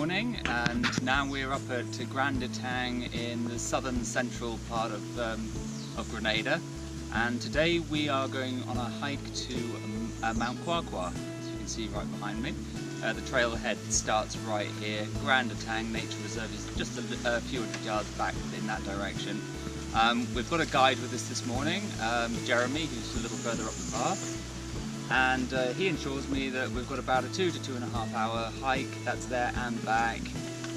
morning, and now we're up at Grand Etang in the southern central part of Grenada, and today we are going on a hike to Mount Qua Qua, as you can see right behind me. The trailhead starts right here. Grand Etang Nature Reserve is just a few hundred yards back in that direction. We've got a guide with us this morning, Jeremy, who's a little further up the path. And he ensures me that we've got about a 2 to 2.5 hour hike. That's there and back,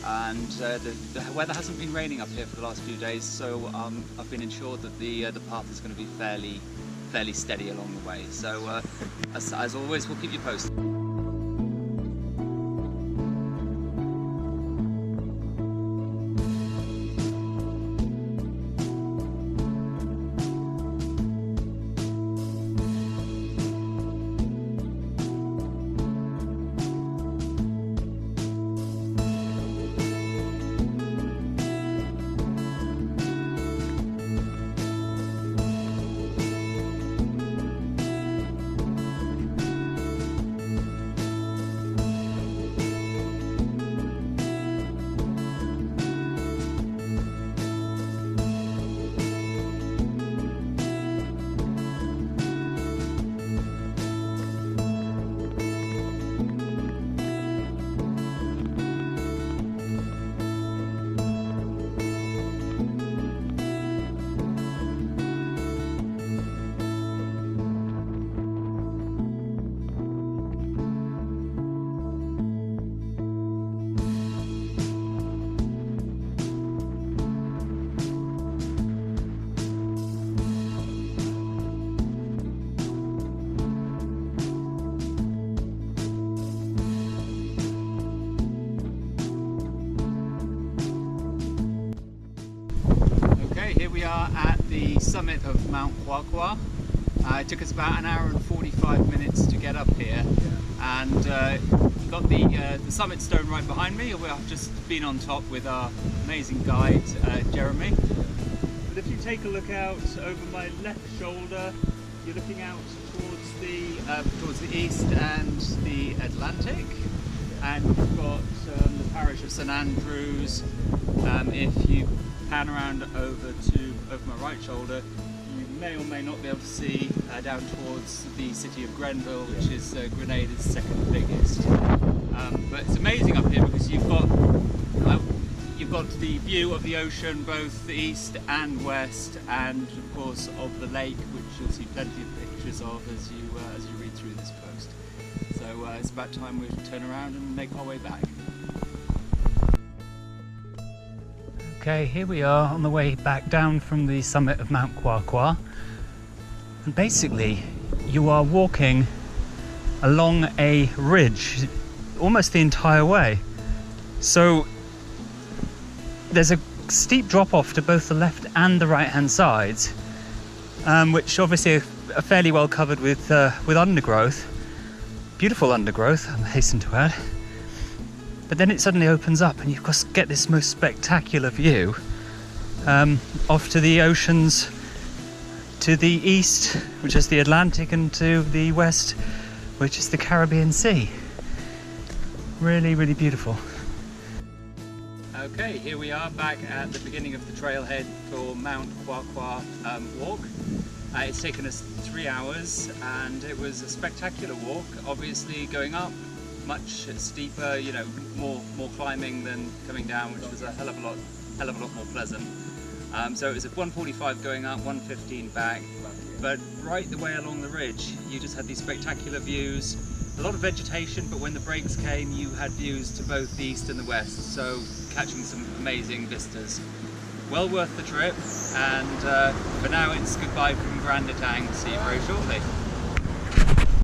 and the weather hasn't been raining up here for the last few days, so I've been assured that the path is going to be fairly steady along the way. So as always, we'll keep you posted. Here we are at the summit of Mount Qua Qua. It took us about an hour and 45 minutes to get up here, and you got the summit stone right behind me. I've just been on top with our amazing guide, Jeremy. But if you take a look out over my left shoulder, you're looking out towards the east and the Atlantic, and we've got the parish of St Andrews. If you pan around over my right shoulder, you may or may not be able to see down towards the city of Grenville, which is Grenada's second biggest. But it's amazing up here because you've got the view of the ocean, both the east and west, and of course of the lake, which you'll see plenty of pictures of as you read through this post. So it's about time we turn around and make our way back. Okay, here we are on the way back down from the summit of Mount Qua Qua, and basically you are walking along a ridge almost the entire way. So there's a steep drop off to both the left and the right hand sides, which obviously are fairly well covered with undergrowth, beautiful undergrowth, I hasten to add. But then it suddenly opens up and you get this most spectacular view off to the oceans, to the east, which is the Atlantic, and to the west, which is the Caribbean Sea. Really, really beautiful. Okay, here we are back at the beginning of the trailhead for Mount Qua Qua walk. It's taken us 3 hours, and it was a spectacular walk. Obviously going up, much steeper, more climbing than coming down, which was a hell of a lot more pleasant. So it was at 1:45 going up, 1:15 back, but right the way along the ridge you just had these spectacular views, a lot of vegetation, but when the breaks came you had views to both the east and the west, so catching some amazing vistas. Well worth the trip, and for now it's goodbye from Grand Etang. See you very shortly.